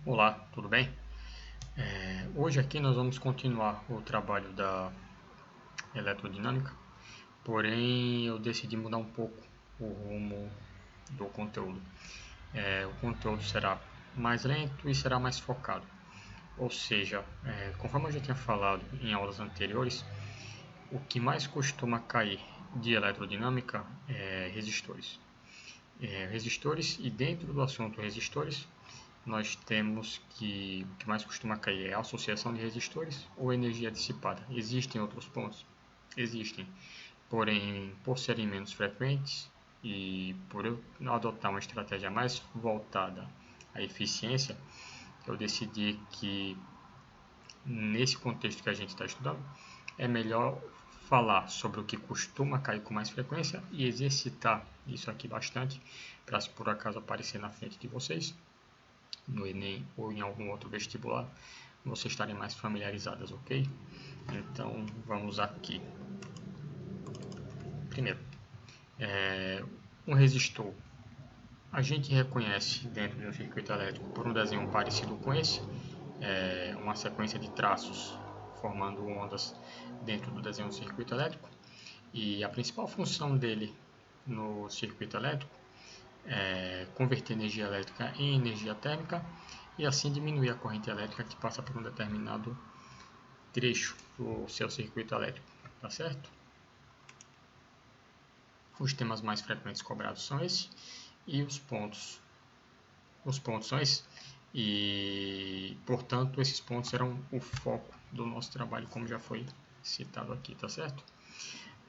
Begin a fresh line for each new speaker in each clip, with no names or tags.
Olá, tudo bem? Hoje aqui nós vamos continuar o trabalho da eletrodinâmica, porém eu decidi mudar um pouco o rumo do conteúdo. O conteúdo será mais lento e será mais focado. Ou seja, conforme eu já tinha falado em aulas anteriores, o que mais costuma cair de eletrodinâmica é resistores. Resistores, e dentro do assunto resistores, nós temos que o que mais costuma cair é a associação de resistores ou energia dissipada. Existem outros pontos? Existem, porém, por serem menos frequentes e por eu adotar uma estratégia mais voltada à eficiência, eu decidi que nesse contexto que a gente está estudando, é melhor falar sobre o que costuma cair com mais frequência e exercitar isso aqui bastante, para se por acaso aparecer na frente de vocês, no Enem ou em algum outro vestibular, vocês estarem mais familiarizadas, ok? Então vamos aqui. Primeiro, um resistor. A gente reconhece dentro de um circuito elétrico por um desenho parecido com esse, uma sequência de traços formando ondas dentro do desenho do circuito elétrico. E a principal função dele no circuito elétrico é converter energia elétrica em energia térmica e assim diminuir a corrente elétrica que passa por um determinado trecho do seu circuito elétrico, tá certo? Os temas mais frequentes cobrados são esses e os pontos são esses e, portanto, esses pontos serão o foco do nosso trabalho, como já foi citado aqui, tá certo?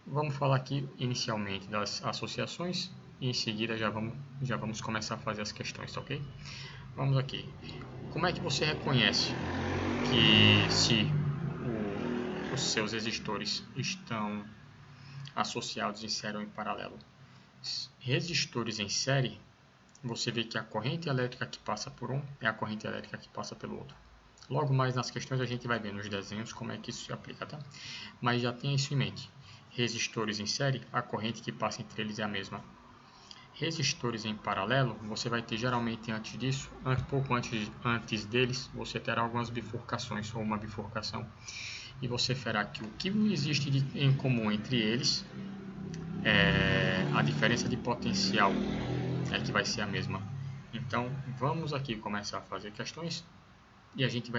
Vamos falar aqui inicialmente das associações e em seguida já vamos começar a fazer as questões, tá ok? Vamos aqui. Como é que você reconhece que se os seus resistores estão associados em série ou em paralelo? Resistores em série, você vê que a corrente elétrica que passa por um é a corrente elétrica que passa pelo outro. Logo mais nas questões a gente vai ver nos desenhos como é que isso se aplica, tá? Mas já tenha isso em mente. Resistores em série, a corrente que passa entre eles é a mesma. Resistores em paralelo, você vai ter geralmente antes disso, pouco antes deles, você terá algumas bifurcações ou uma bifurcação. E você verá que o que existe em comum entre eles é a diferença de potencial, é que vai ser a mesma. Então, vamos aqui começar a fazer questões e a gente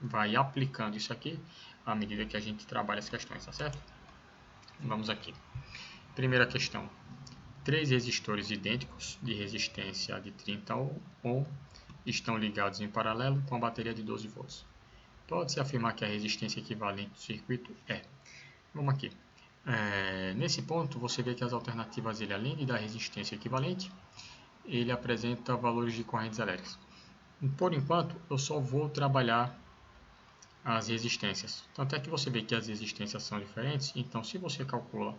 vai aplicando isso aqui à medida que a gente trabalha as questões, tá certo? Vamos aqui. Primeira questão. 3 resistores idênticos de resistência de 30 ohm estão ligados em paralelo com a bateria de 12 volts. Pode-se afirmar que a resistência equivalente do circuito é. Vamos aqui. Nesse ponto, você vê que as alternativas, além de dar resistência equivalente, ele apresenta valores de correntes elétricas. Por enquanto, eu só vou trabalhar as resistências. Tanto é que você vê que as resistências são diferentes, então se você calcula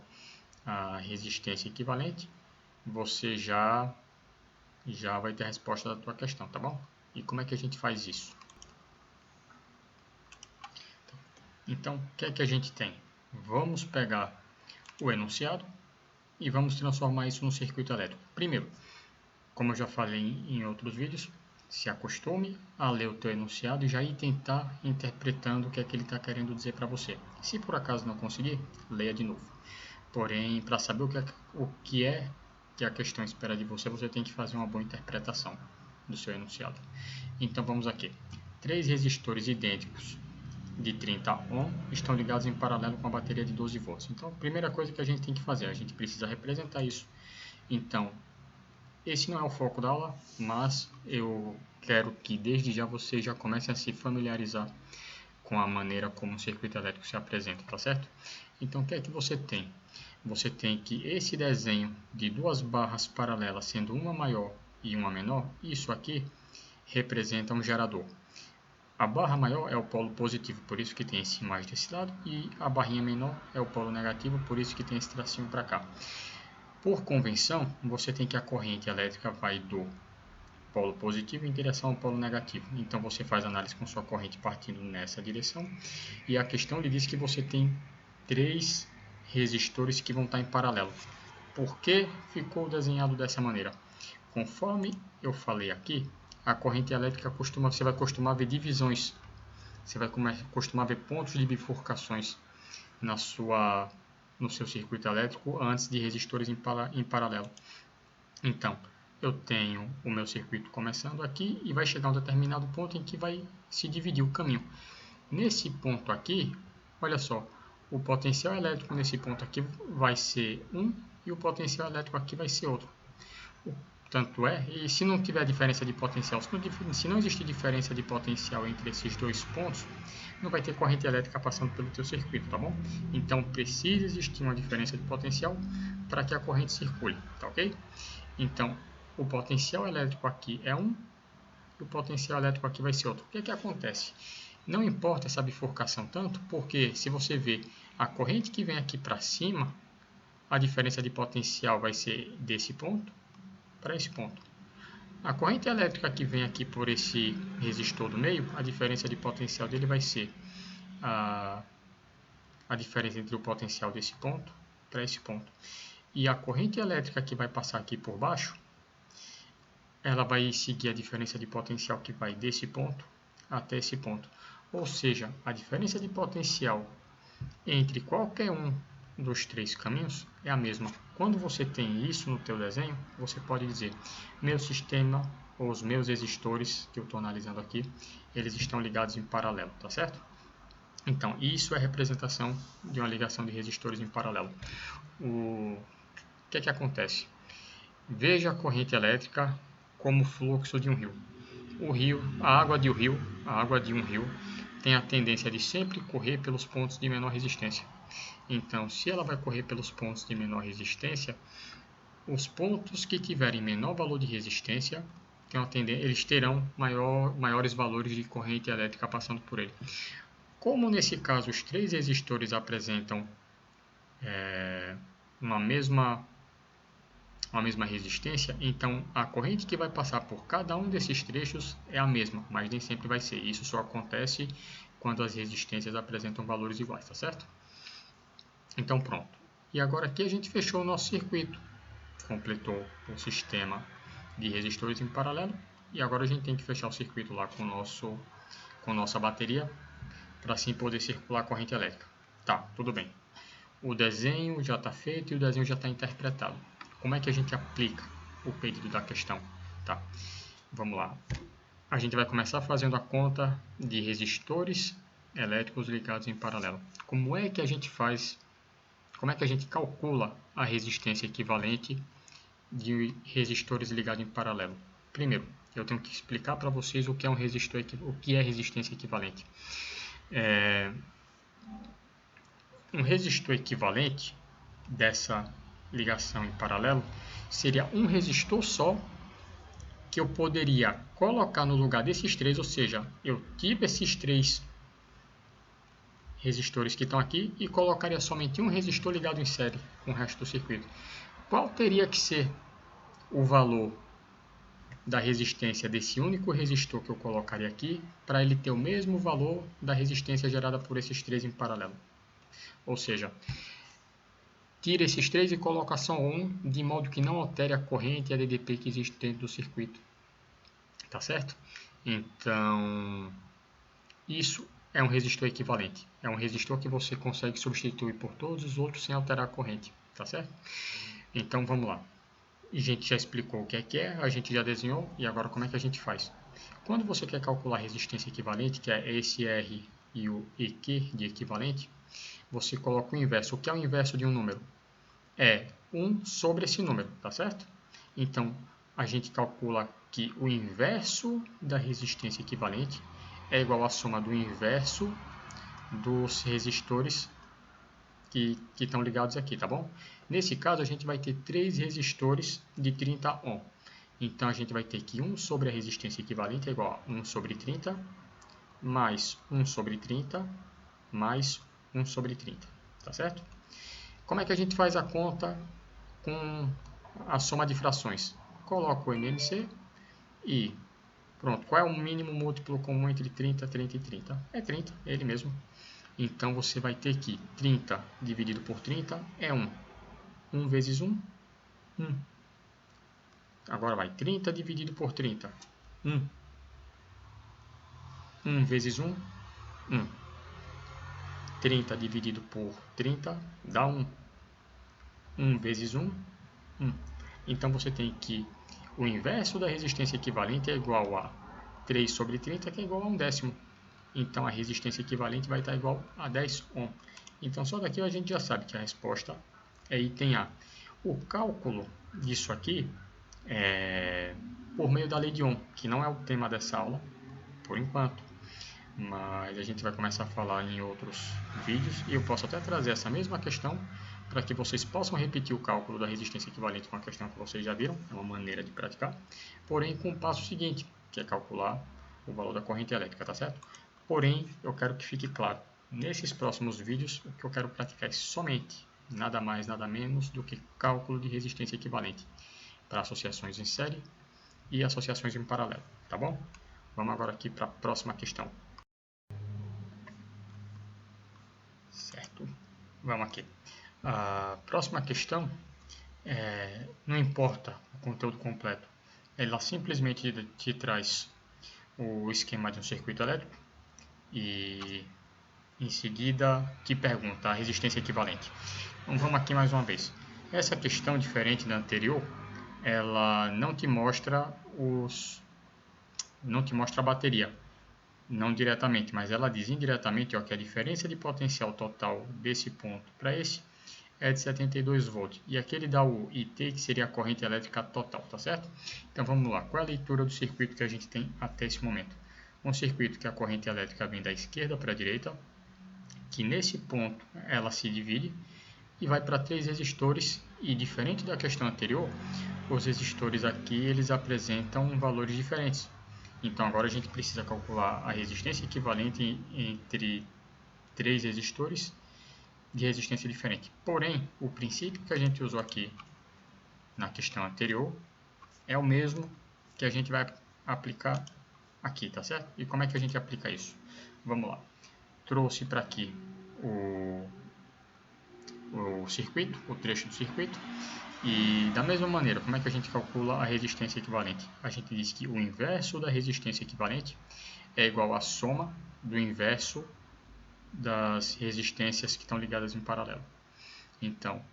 a resistência equivalente, você já vai ter a resposta da tua questão, tá bom? E como é que a gente faz isso? Então, o que é que a gente tem? Vamos pegar o enunciado e vamos transformar isso no circuito elétrico. Primeiro, como eu já falei em outros vídeos, se acostume a ler o teu enunciado e já ir tentar interpretando o que é que ele está querendo dizer para você. Se por acaso não conseguir, leia de novo. Porém, para saber o que é que a questão espera de você, você tem que fazer uma boa interpretação do seu enunciado. Então vamos aqui. 3 resistores idênticos de 30 ohm estão ligados em paralelo com a bateria de 12 volts. Então, a primeira coisa que a gente tem que fazer, a gente precisa representar isso. Então, esse não é o foco da aula, mas eu quero que desde já você já comece a se familiarizar com a maneira como o circuito elétrico se apresenta, tá certo? Então, o que é que você tem? Você tem que esse desenho de 2 barras paralelas, sendo uma maior e uma menor, isso aqui representa um gerador. A barra maior é o polo positivo, por isso que tem esse mais desse lado, e a barrinha menor é o polo negativo, por isso que tem esse tracinho para cá. Por convenção, você tem que a corrente elétrica vai do polo positivo em direção ao polo negativo. Então você faz análise com sua corrente partindo nessa direção, e a questão lhe diz que você tem 3 resistores que vão estar em paralelo. Por que ficou desenhado dessa maneira? Conforme eu falei aqui, a corrente elétrica você vai costumar ver divisões. Você vai costumar ver pontos de bifurcações no seu circuito elétrico antes de resistores em paralelo. Então, eu tenho o meu circuito começando aqui e vai chegar a um determinado ponto em que vai se dividir o caminho. Nesse ponto aqui, olha só, o potencial elétrico nesse ponto aqui vai ser 1 e o potencial elétrico aqui vai ser outro. Tanto é, e se não tiver diferença de potencial, se não existir diferença de potencial entre esses dois pontos, não vai ter corrente elétrica passando pelo teu circuito, tá bom? Então precisa existir uma diferença de potencial para que a corrente circule, tá ok? Então o potencial elétrico aqui é 1 e o potencial elétrico aqui vai ser outro. O que é que acontece? Não importa essa bifurcação tanto, porque se você ver a corrente que vem aqui para cima, a diferença de potencial vai ser desse ponto para esse ponto. A corrente elétrica que vem aqui por esse resistor do meio, a diferença de potencial dele vai ser a diferença entre o potencial desse ponto para esse ponto. E a corrente elétrica que vai passar aqui por baixo, ela vai seguir a diferença de potencial que vai desse ponto até esse ponto. Ou seja, a diferença de potencial entre qualquer um dos três caminhos é a mesma. Quando você tem isso no teu desenho, você pode dizer, meu sistema, ou os meus resistores, que eu estou analisando aqui, eles estão ligados em paralelo, tá certo? Então, isso é a representação de uma ligação de resistores em paralelo. O que é que acontece? Veja a corrente elétrica como o fluxo de um rio. A água de um rio, tem a tendência de sempre correr pelos pontos de menor resistência. Então, se ela vai correr pelos pontos de menor resistência, os pontos que tiverem menor valor de resistência, eles terão maiores valores de corrente elétrica passando por ele. Como nesse caso os três resistores apresentam uma mesma resistência, então a corrente que vai passar por cada um desses trechos é a mesma, mas nem sempre vai ser. Isso só acontece quando as resistências apresentam valores iguais, tá certo? Então pronto. E agora aqui a gente fechou o nosso circuito, completou o sistema de resistores em paralelo, e agora a gente tem que fechar o circuito lá com nossa bateria, para assim poder circular a corrente elétrica. Tá, tudo bem. O desenho já está feito e o desenho já está interpretado. Como é que a gente aplica o pedido da questão? Tá, vamos lá. A gente vai começar fazendo a conta de resistores elétricos ligados em paralelo. Como é que a gente calcula a resistência equivalente de resistores ligados em paralelo? Primeiro, eu tenho que explicar para vocês o que é resistência equivalente. Um resistor equivalente dessa ligação em paralelo seria um resistor só que eu poderia colocar no lugar desses três, ou seja, eu tive esses três resistores que estão aqui e colocaria somente um resistor ligado em série com o resto do circuito. Qual teria que ser o valor da resistência desse único resistor que eu colocaria aqui para ele ter o mesmo valor da resistência gerada por esses três em paralelo? Ou seja, tira esses três e coloca só um, de modo que não altere a corrente e a DDP que existe dentro do circuito. Tá certo? Então, isso é um resistor equivalente. É um resistor que você consegue substituir por todos os outros sem alterar a corrente. Tá certo? Então, vamos lá. A gente já explicou o que é, a gente já desenhou, e agora como é que a gente faz? Quando você quer calcular a resistência equivalente, que é esse R e o EQ de equivalente, você coloca o inverso. O que é o inverso de um número? É 1 sobre esse número, tá certo? Então, a gente calcula que o inverso da resistência equivalente é igual à soma do inverso dos resistores que estão ligados aqui, tá bom? Nesse caso, a gente vai ter 3 resistores de 30 ohm. Então, a gente vai ter que 1 sobre a resistência equivalente é igual a 1 sobre 30, mais 1 sobre 30, mais 1 sobre 30, tá certo? Como é que a gente faz a conta com a soma de frações? Coloco o MMC e pronto. Qual é o mínimo múltiplo comum entre 30, 30 e 30? É 30, é ele mesmo. Então, você vai ter que 30 dividido por 30 é 1. 1 vezes 1, 1. Agora vai 30 dividido por 30. 1. 1 vezes 1, 1. 30 dividido por 30 dá 1. 1 vezes 1, 1. Então você tem que o inverso da resistência equivalente é igual a 3 sobre 30, que é igual a 1/10. Então a resistência equivalente vai estar igual a 10 ohm. Então só daqui a gente já sabe que a resposta é item A. O cálculo disso aqui é por meio da lei de Ohm, que não é o tema dessa aula, por enquanto. Mas a gente vai começar a falar em outros vídeos e eu posso até trazer essa mesma questão para que vocês possam repetir o cálculo da resistência equivalente com a questão que vocês já viram, é uma maneira de praticar, porém com o passo seguinte, que é calcular o valor da corrente elétrica, tá certo? Porém, eu quero que fique claro, nesses próximos vídeos, o que eu quero praticar é somente, nada mais, nada menos do que cálculo de resistência equivalente para associações em série e associações em paralelo, tá bom? Vamos agora aqui para a próxima questão. Certo? Vamos aqui. A próxima questão, não importa o conteúdo completo, ela simplesmente te traz o esquema de um circuito elétrico e em seguida te pergunta a resistência equivalente. Então vamos aqui mais uma vez. Essa questão, diferente da anterior, ela não te mostra a bateria, não diretamente, mas ela diz indiretamente, ó, que a diferença de potencial total desse ponto para esse é de 72 volts. E aqui ele dá o IT, que seria a corrente elétrica total, tá certo? Então vamos lá, qual é a leitura do circuito que a gente tem até esse momento? Um circuito que a corrente elétrica vem da esquerda para a direita, que nesse ponto ela se divide e vai para 3 resistores, e diferente da questão anterior, os resistores aqui eles apresentam valores diferentes. Então agora a gente precisa calcular a resistência equivalente entre 3 resistores de resistência diferente. Porém, o princípio que a gente usou aqui na questão anterior é o mesmo que a gente vai aplicar aqui, tá certo? E como é que a gente aplica isso? Vamos lá. Trouxe para aqui o circuito, o trecho do circuito. E da mesma maneira, como é que a gente calcula a resistência equivalente? A gente diz que o inverso da resistência equivalente é igual à soma do inverso das resistências que estão ligadas em paralelo. Então,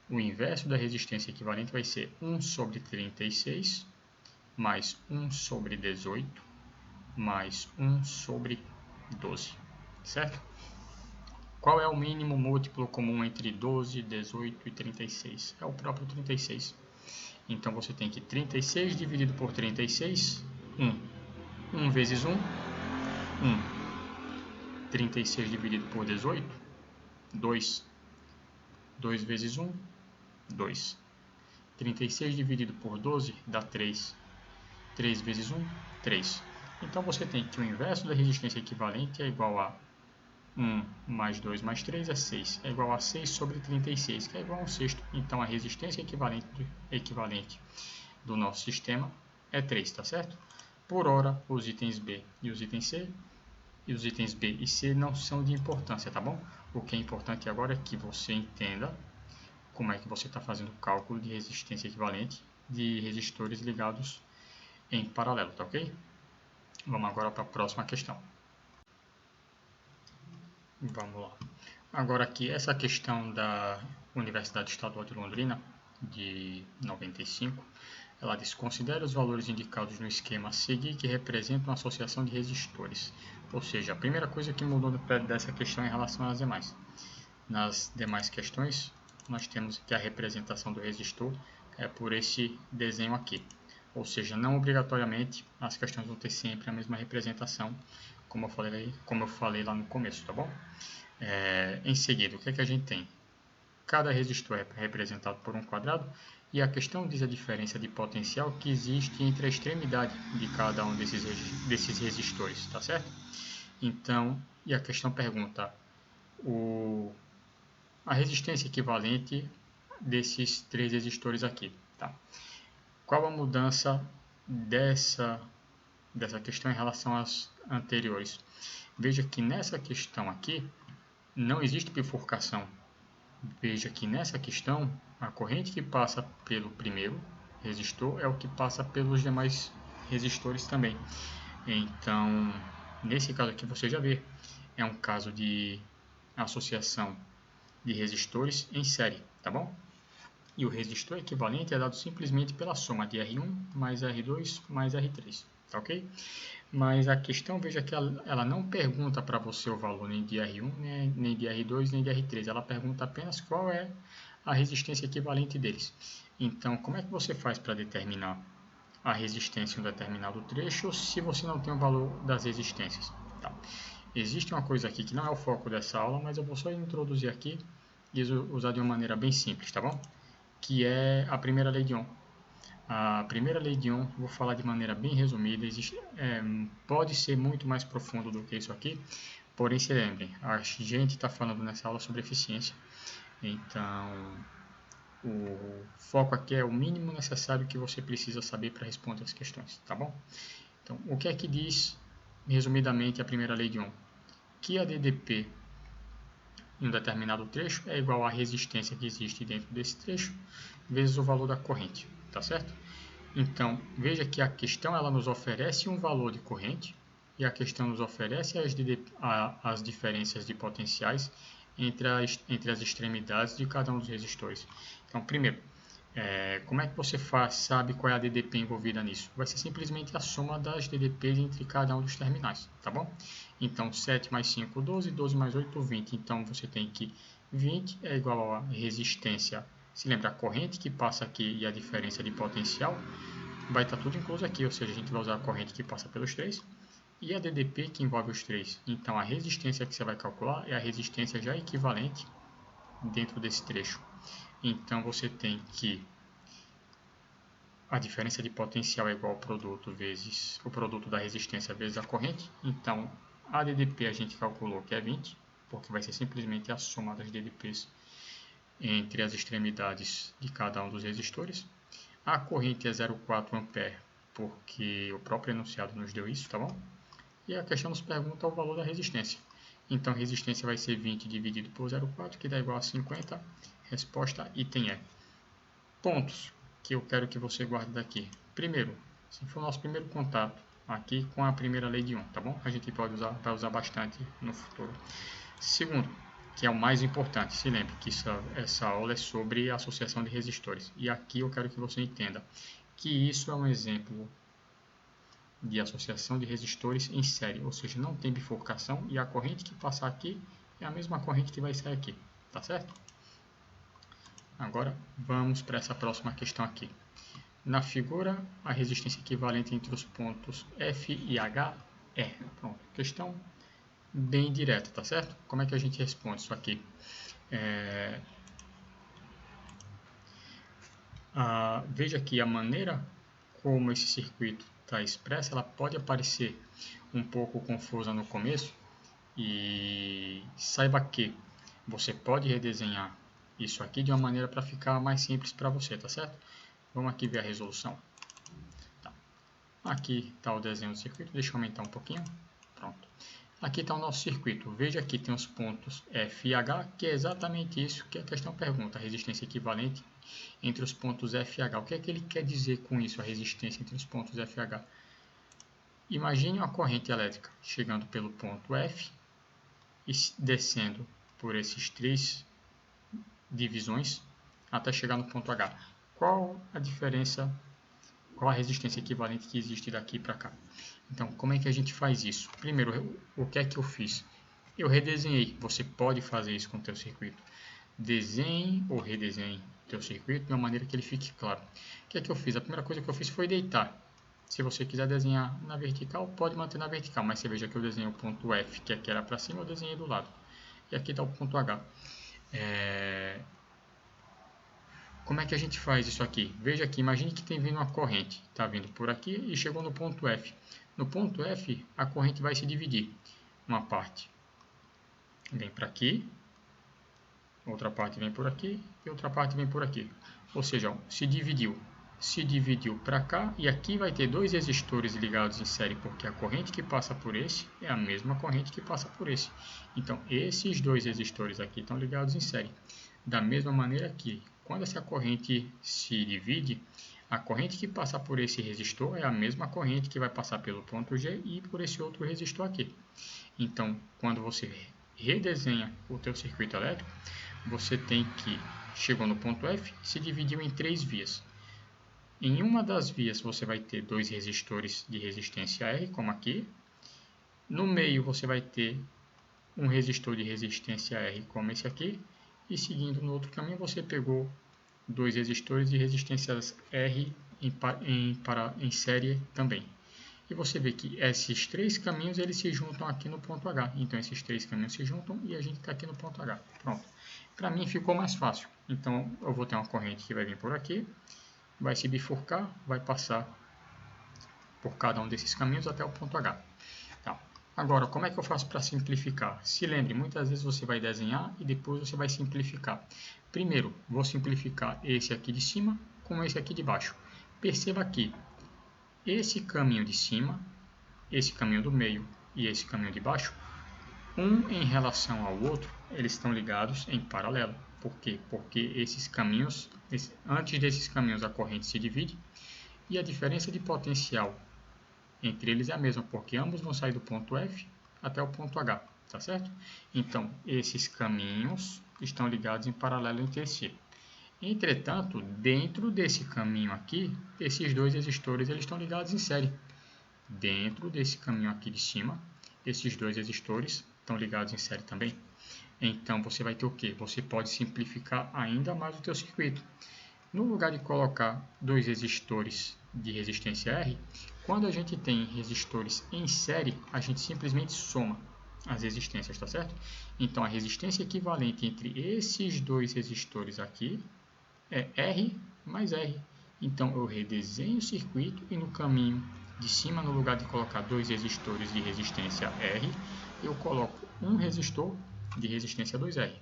o inverso da resistência equivalente vai ser 1 sobre 36 mais 1 sobre 18 mais 1 sobre 12, certo? Qual é o mínimo múltiplo comum entre 12, 18 e 36? É o próprio 36. Então, você tem que 36 dividido por 36, 1. 1 vezes 1, 1. 36 dividido por 18, 2. 2 vezes 1, 2. 36 dividido por 12 dá 3. 3 vezes 1, 3. Então, você tem que o inverso da resistência equivalente é igual a 1 mais 2 mais 3 é 6. É igual a 6 sobre 36, que é igual a 1/6. Então, a resistência equivalente do nosso sistema é 3, tá certo? Por hora, os itens B e os itens C, e os itens B e C não são de importância, tá bom? O que é importante agora é que você entenda como é que você está fazendo o cálculo de resistência equivalente de resistores ligados em paralelo, tá ok? Vamos agora para a próxima questão. Vamos lá. Agora aqui, essa questão da Universidade Estadual de Londrina, de 95, ela diz: considere os valores indicados no esquema a seguir que representam uma associação de resistores. Ou seja, a primeira coisa que mudou dessa questão em relação às demais. Nas demais questões, nós temos que a representação do resistor é por esse desenho aqui. Ou seja, não obrigatoriamente as questões vão ter sempre a mesma representação, como eu falei lá no começo, tá bom? Em seguida, o que é que a gente tem? Cada resistor é representado por um quadrado e a questão diz a diferença de potencial que existe entre a extremidade de cada um desses resistores, tá certo? Então, e a questão pergunta a resistência equivalente desses 3 resistores aqui, tá? Qual a mudança dessa questão em relação às anteriores? Veja que nessa questão aqui não existe bifurcação. Veja que nessa questão a corrente que passa pelo primeiro resistor é o que passa pelos demais resistores também. Então, nesse caso aqui você já vê, é um caso de associação de resistores em série, tá bom? E o resistor equivalente é dado simplesmente pela soma de R1 mais R2 mais R3, tá ok? Mas a questão, veja que ela não pergunta para você o valor nem de R1, nem de R2, nem de R3. Ela pergunta apenas qual é a resistência equivalente deles. Então, como é que você faz para determinar a resistência em um determinado trecho se você não tem o valor das resistências? Tá. Existe uma coisa aqui que não é o foco dessa aula, mas eu vou só introduzir aqui e usar de uma maneira bem simples, tá bom? Que é a primeira lei de Ohm. A primeira lei de Ohm, vou falar de maneira bem resumida, pode ser muito mais profundo do que isso aqui, porém se lembrem, a gente está falando nessa aula sobre eficiência, então o foco aqui é o mínimo necessário que você precisa saber para responder as questões, tá bom? Então, o que é que diz, resumidamente, a primeira lei de Ohm? Que a DDP em um determinado trecho é igual à resistência que existe dentro desse trecho, vezes o valor da corrente, tá certo? Então, veja que a questão ela nos oferece um valor de corrente e a questão nos oferece as diferenças de potenciais entre as extremidades de cada um dos resistores. Então, primeiro, como é que você sabe qual é a DDP envolvida nisso? Vai ser simplesmente a soma das DDPs entre cada um dos terminais, tá bom? Então, 7 mais 5, 12, 12 mais 8, 20. Então, você tem que 20 é igual a resistência. Se lembra, a corrente que passa aqui e a diferença de potencial vai estar tudo incluso aqui, ou seja, a gente vai usar a corrente que passa pelos três e a DDP que envolve os três. Então, a resistência que você vai calcular é a resistência já equivalente dentro desse trecho. Então, você tem que a diferença de potencial é igual ao produto vezes o produto da resistência vezes a corrente. Então, a DDP a gente calculou que é 20, porque vai ser simplesmente a soma das DDPs entre as extremidades de cada um dos resistores. A corrente é 0,4 A, porque o próprio enunciado nos deu isso, tá bom? E a questão nos pergunta o valor da resistência. Então, a resistência vai ser 20 dividido por 0,4, que dá igual a 50. Resposta item E. Pontos que eu quero que você guarde daqui. Primeiro, esse foi o nosso primeiro contato aqui com a primeira lei de Ohm, tá bom? A gente vai usar bastante no futuro. Segundo, que é o mais importante, se lembre que essa aula é sobre associação de resistores. E aqui eu quero que você entenda que isso é um exemplo de associação de resistores em série, ou seja, não tem bifurcação e a corrente que passar aqui é a mesma corrente que vai sair aqui, tá certo? Agora vamos para essa próxima questão aqui. Na figura, a resistência equivalente entre os pontos F e H é. Pronto, questão bem direta, tá certo? Como é que a gente responde isso aqui? Veja que a maneira como esse circuito está expresso, ela pode parecer um pouco confusa no começo e saiba que você pode redesenhar isso aqui de uma maneira para ficar mais simples para você, tá certo? Vamos aqui ver a resolução. Tá. Aqui está o desenho do circuito, deixa eu aumentar um pouquinho. Pronto. Aqui está o nosso circuito. Veja que tem os pontos F e H, que é exatamente isso que a questão pergunta, a resistência equivalente entre os pontos F e H. O que é que ele quer dizer com isso, a resistência entre os pontos F e H? Imagine uma corrente elétrica chegando pelo ponto F e descendo por esses três divisões até chegar no ponto H. Qual a diferença, qual a resistência equivalente que existe daqui para cá? Então, como é que a gente faz isso? Primeiro, o que é que eu fiz? Eu redesenhei. Você pode fazer isso com o teu circuito. Desenhe ou redesenhe o teu circuito de uma maneira que ele fique claro. O que é que eu fiz? A primeira coisa que eu fiz foi deitar. Se você quiser desenhar na vertical, pode manter na vertical, mas você veja que eu desenhei o ponto F, que aqui era para cima, eu desenhei do lado. E aqui está o ponto H. Como é que a gente faz isso aqui? Veja aqui, imagine que tem vindo uma corrente, está vindo por aqui e chegou no ponto F. No ponto F, a corrente vai se dividir. Uma parte vem para aqui, outra parte vem por aqui e outra parte vem por aqui. Ou seja, se dividiu para cá e aqui vai ter dois resistores ligados em série, porque a corrente que passa por esse é a mesma corrente que passa por esse. Então, esses dois resistores aqui estão ligados em série. Da mesma maneira que, quando essa corrente se divide, A corrente que passa por esse resistor é a mesma corrente que vai passar pelo ponto G e por esse outro resistor aqui. Então, quando você redesenha o teu circuito elétrico, você tem que, chegou no ponto F, se dividiu em 3 vias. Em uma das vias você vai ter 2 resistores de resistência R, como aqui. No meio você vai ter um resistor de resistência R, como esse aqui. E seguindo no outro caminho você pegou 2 resistores de resistências R em série também. E você vê que esses 3 caminhos eles se juntam aqui no ponto H. Então esses 3 caminhos se juntam e a gente está aqui no ponto H. Pronto. Para mim ficou mais fácil. Então eu vou ter uma corrente que vai vir por aqui, vai se bifurcar, vai passar por cada um desses caminhos até o ponto H. Tá. Agora, como é que eu faço para simplificar? Se lembre, muitas vezes você vai desenhar e depois você vai simplificar. Primeiro, vou simplificar esse aqui de cima com esse aqui de baixo. Perceba que esse caminho de cima, esse caminho do meio e esse caminho de baixo, um em relação ao outro, eles estão ligados em paralelo. Por quê? Porque esses caminhos, antes desses caminhos a corrente se divide e a diferença de potencial entre eles é a mesma, porque ambos vão sair do ponto F até o ponto H, tá certo? Então, esses caminhos estão ligados em paralelo entre si. Entretanto, dentro desse caminho aqui, esses 2 resistores eles estão ligados em série. Dentro desse caminho aqui de cima, esses 2 resistores estão ligados em série também. Então, você vai ter o quê? Você pode simplificar ainda mais o teu circuito. No lugar de colocar 2 resistores de resistência R, quando a gente tem resistores em série, a gente simplesmente soma as resistências, tá certo? Então, a resistência equivalente entre esses 2 resistores aqui é R mais R. Então, eu redesenho o circuito e no caminho de cima, no lugar de colocar 2 resistores de resistência R, eu coloco um resistor de resistência 2R.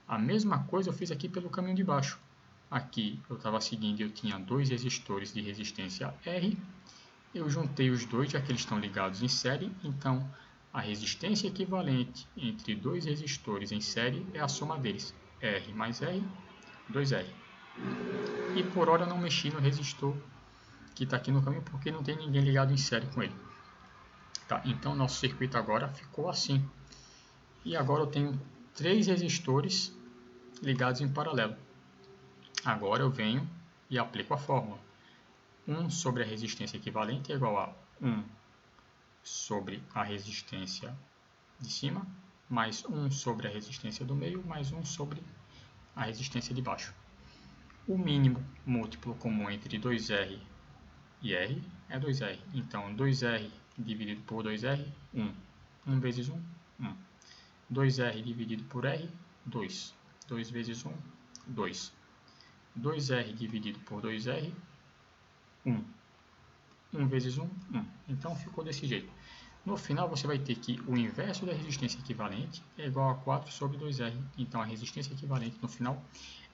A mesma coisa eu fiz aqui pelo caminho de baixo. Aqui eu estava seguindo e eu tinha 2 resistores de resistência R. Eu juntei os dois, já que eles estão ligados em série. Então, a resistência equivalente entre 2 resistores em série é a soma deles. R mais R, 2R. E por hora eu não mexi no resistor que está aqui no caminho, porque não tem ninguém ligado em série com ele. Tá, então, nosso circuito agora ficou assim. E agora eu tenho 3 resistores ligados em paralelo. Agora eu venho e aplico a fórmula. 1 sobre a resistência equivalente é igual a 1 sobre a resistência de cima, mais 1 sobre a resistência do meio, mais 1 sobre a resistência de baixo. O mínimo múltiplo comum entre 2R e R é 2R. Então, 2R dividido por 2R, 1. 1 vezes 1, 1. 2R dividido por R, 2. 2 vezes 1, 2. 2R dividido por 2R, 1. 1 vezes 1, 1. Então, ficou desse jeito. No final, você vai ter que o inverso da resistência equivalente é igual a 4 sobre 2R. Então, a resistência equivalente no final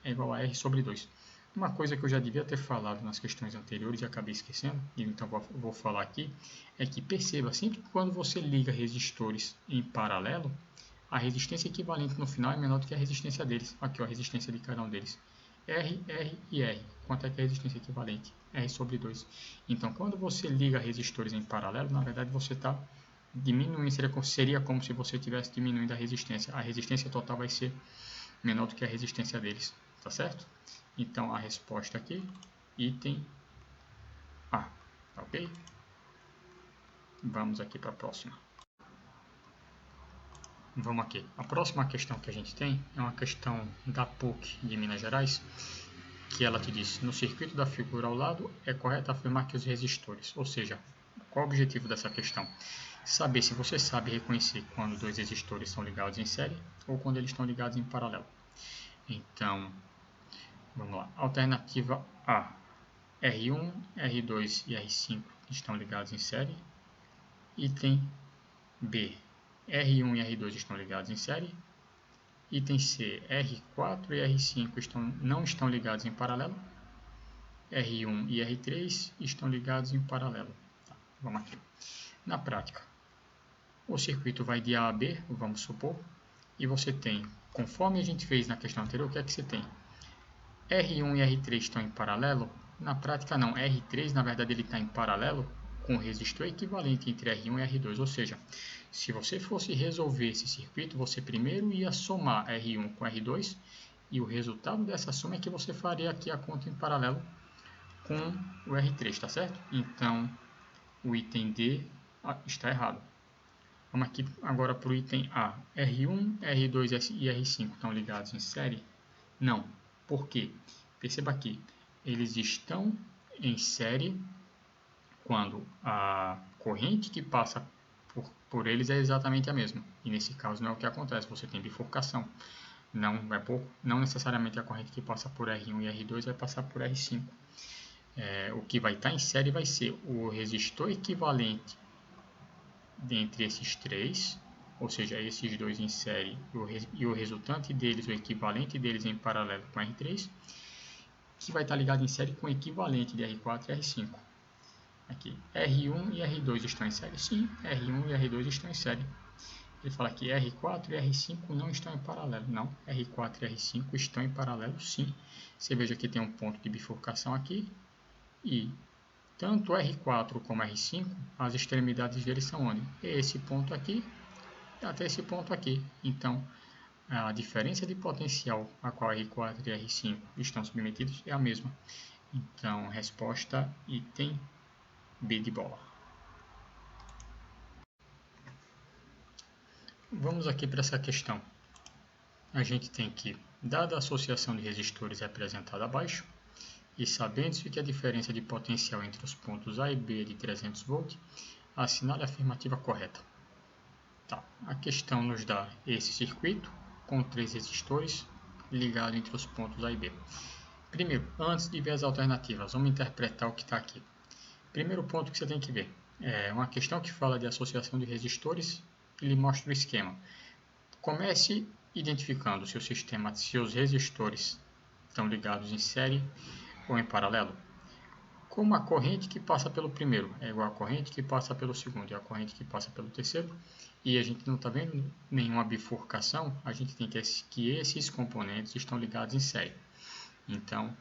é igual a R sobre 2. Uma coisa que eu já devia ter falado nas questões anteriores e acabei esquecendo, e então vou falar aqui, é que perceba, sempre que quando você liga resistores em paralelo, a resistência equivalente no final é menor do que a resistência deles. Aqui, ó, a resistência de cada um deles. R, R e R. Quanto é que é a resistência equivalente? R sobre 2. Então, quando você liga resistores em paralelo, na verdade você está diminuindo, seria como se você estivesse diminuindo a resistência. A resistência total vai ser menor do que a resistência deles, tá certo? Então, a resposta aqui, item A, tá ok? Vamos aqui para a próxima. Vamos aqui. A próxima questão que a gente tem é uma questão da PUC de Minas Gerais, que ela te diz, no circuito da figura ao lado, é correto afirmar que os resistores, ou seja, qual é o objetivo dessa questão? Saber se você sabe reconhecer quando 2 resistores estão ligados em série ou quando eles estão ligados em paralelo. Então, vamos lá. Alternativa A, R1, R2 e R5 estão ligados em série. Item B, R1 e R2 estão ligados em série. Item C, R4 e R5 não estão ligados em paralelo. R1 e R3 estão ligados em paralelo. Tá, vamos aqui. Na prática, o circuito vai de A a B, vamos supor, e você tem, conforme a gente fez na questão anterior, o que é que você tem? R1 e R3 estão em paralelo, Na prática não, R3 na verdade ele está em paralelo com o resistor equivalente entre R1 e R2, ou seja, se você fosse resolver esse circuito, você primeiro ia somar R1 com R2 e o resultado dessa soma é que você faria aqui a conta em paralelo com o R3, tá certo? Então, o item D está errado. Vamos aqui agora para o item A. R1, R2 e R5 estão ligados em série? Não. Por quê? Perceba aqui, eles estão em série quando a corrente que passa por eles é exatamente a mesma. E nesse caso não é o que acontece, você tem bifurcação. Não necessariamente a corrente que passa por R1 e R2 vai passar por R5. O que vai estar em série vai ser o resistor equivalente dentre esses três, ou seja, esses dois em série e o resultante deles, o equivalente deles em paralelo com R3, que vai estar ligado em série com o equivalente de R4 e R5. Aqui, R1 e R2 estão em série? Sim, R1 e R2 estão em série. Ele fala que R4 e R5 não estão em paralelo. Não, R4 e R5 estão em paralelo sim. Você veja que tem um ponto de bifurcação aqui e tanto R4 como R5, as extremidades deles são onde? Esse ponto aqui até esse ponto aqui. Então, a diferença de potencial a qual R4 e R5 estão submetidos é a mesma. Então, resposta item B de bola. Vamos aqui para essa questão. A gente tem que, dada a associação de resistores representada abaixo, e sabendo-se que a diferença de potencial entre os pontos A e B é de 300 V, assinale a afirmativa correta. Tá. A questão nos dá esse circuito com 3 resistores ligados entre os pontos A e B. Primeiro, antes de ver as alternativas, vamos interpretar o que está aqui. Primeiro ponto que você tem que ver é uma questão que fala de associação de resistores e lhe mostra o esquema. Comece identificando se o sistema, se os resistores estão ligados em série ou em paralelo. Como a corrente que passa pelo primeiro é igual à corrente que passa pelo segundo e a corrente que passa pelo terceiro, e a gente não está vendo nenhuma bifurcação, a gente tem que esses componentes estão ligados em série. Então,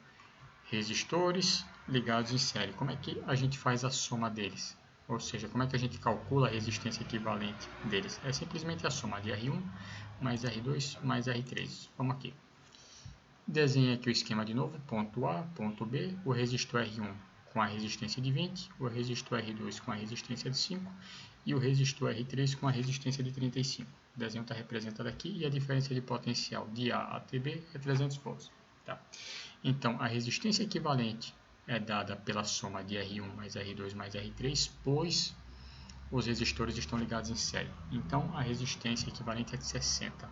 resistores ligados em série. Como é que a gente faz a soma deles? Ou seja, como é que a gente calcula a resistência equivalente deles? É simplesmente a soma de R1 mais R2 mais R3. Vamos aqui. Desenhe aqui o esquema de novo. Ponto A, ponto B, o resistor R1 com a resistência de 20, o resistor R2 com a resistência de 5 e o resistor R3 com a resistência de 35. O desenho está representado aqui e a diferença de potencial de A até B é 300 volts. Tá? Então, a resistência equivalente é dada pela soma de R1 mais R2 mais R3, pois os resistores estão ligados em série. Então, a resistência equivalente é de 60. O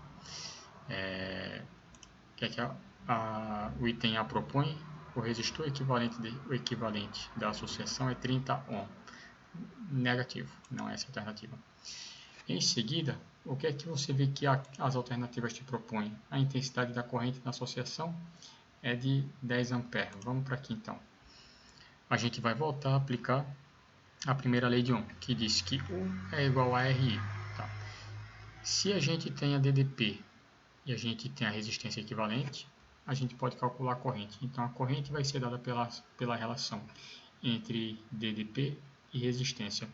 que é que o item A propõe? O resistor equivalente da associação é 30 ohm. Negativo, não é essa a alternativa. Em seguida, o que é que você vê que as alternativas te propõem? A intensidade da corrente na associação é de 10 amperes. Vamos para aqui então. A gente vai voltar a aplicar a primeira lei de Ohm, que diz que U é igual a RI. Tá? Se a gente tem a DDP e a gente tem a resistência equivalente, a gente pode calcular a corrente. Então, a corrente vai ser dada pela relação entre DDP e resistência.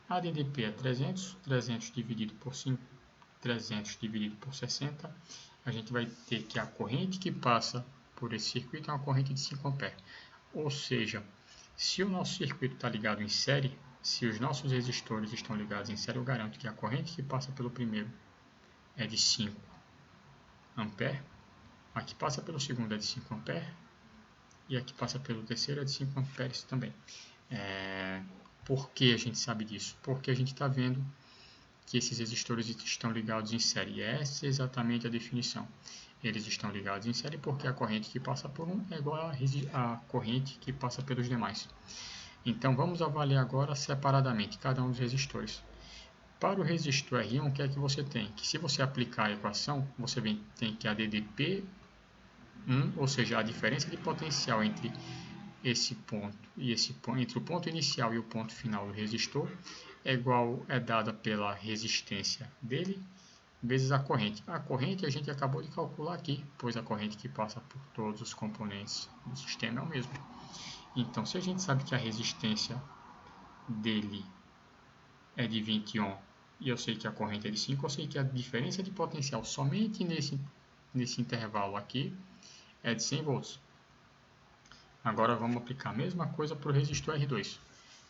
A DDP é 300, 300 dividido por 5, 300 dividido por 60. A gente vai ter que a corrente que passa por esse circuito é uma corrente de 5 amperes. Ou seja, se o nosso circuito está ligado em série, se os nossos resistores estão ligados em série, eu garanto que a corrente que passa pelo primeiro é de 5 amperes, a que passa pelo segundo é de 5 amperes e a que passa pelo terceiro é de 5 amperes também. Por que a gente sabe disso? Porque a gente está vendo que esses resistores estão ligados em série. E essa é exatamente a definição. Eles estão ligados em série porque a corrente que passa por um é igual à corrente que passa pelos demais. Então, vamos avaliar agora separadamente cada um dos resistores. Para o resistor R1, o que é que você tem? Que se você aplicar a equação, você tem que a DDP, ou seja, a diferença de potencial entre esse ponto e esse ponto, entre o ponto inicial e o ponto final do resistor, é dada pela resistência dele vezes a corrente. A corrente a gente acabou de calcular aqui, pois a corrente que passa por todos os componentes do sistema é o mesmo. Então, se a gente sabe que a resistência dele é de 20 ohm e eu sei que a corrente é de 5, eu sei que a diferença de potencial somente nesse intervalo aqui é de 100 volts. Agora vamos aplicar a mesma coisa para o resistor R2.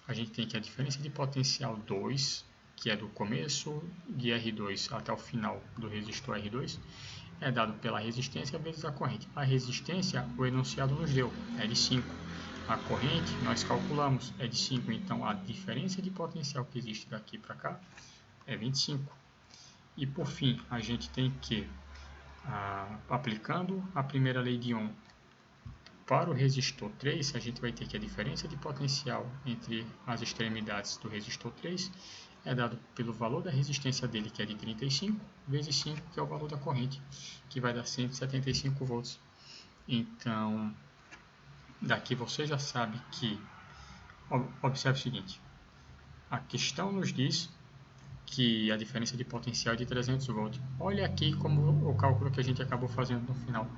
A gente tem que a diferença de potencial 2, que é do começo de R2 até o final do resistor R2, é dado pela resistência vezes a corrente. A resistência, o enunciado nos deu, é de 5. A corrente, nós calculamos, é de 5. Então, a diferença de potencial que existe daqui para cá é 25. E, por fim, a gente tem que, aplicando a primeira lei de Ohm para o resistor 3, a gente vai ter que a diferença de potencial entre as extremidades do resistor 3 é dado pelo valor da resistência dele, que é de 35, vezes 5, que é o valor da corrente, que vai dar 175 volts. Então, daqui você já sabe que, observe o seguinte, a questão nos diz que a diferença de potencial é de 300 volts. Olha aqui como o cálculo que a gente acabou fazendo no final.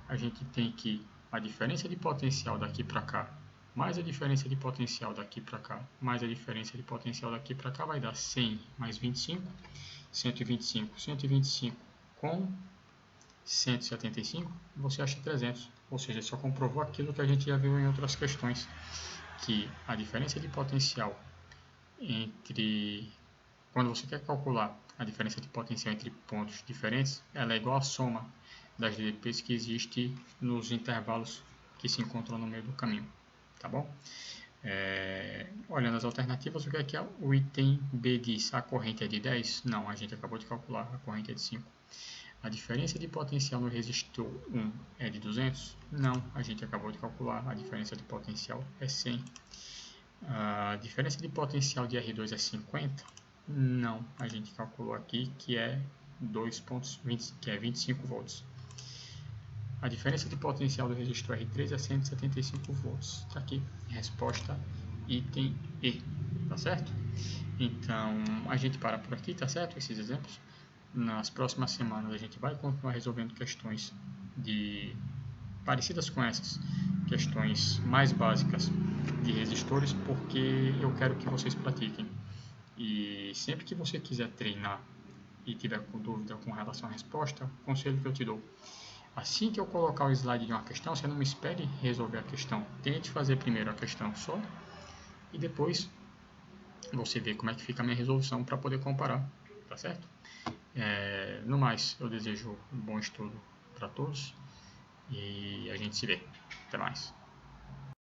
A gente tem que a diferença de potencial daqui para cá, mais a diferença de potencial daqui para cá, mais a diferença de potencial daqui para cá vai dar 100 mais 25, 125, 125 com 175, você acha 300. Ou seja, só comprovou aquilo que a gente já viu em outras questões, que a diferença de potencial entre... Quando você quer calcular a diferença de potencial entre pontos diferentes, ela é igual à soma das DDPs que existe nos intervalos que se encontram no meio do caminho, tá bom? Olhando as alternativas, o que é o item B diz? A corrente é de 10? Não, a gente acabou de calcular, a corrente é de 5. A diferença de potencial no resistor 1 é de 200? Não, a gente acabou de calcular, a diferença de potencial é 100. A diferença de potencial de R2 é 50? Não, a gente calculou aqui que é 2,20, que é 25 volts. A diferença de potencial do resistor R3 é 175 volts. Está aqui, resposta item E, tá certo? Então, a gente para por aqui, tá certo? Esses exemplos. Nas próximas semanas a gente vai continuar resolvendo questões parecidas com essas, questões mais básicas de resistores, porque eu quero que vocês pratiquem. E sempre que você quiser treinar e tiver com dúvida com relação à resposta, o conselho que eu te dou: assim que eu colocar o slide de uma questão, você não me espere resolver a questão. Tente fazer primeiro a questão só e depois você vê como é que fica a minha resolução para poder comparar, tá certo? No mais, eu desejo um bom estudo para todos e a gente se vê. Até mais.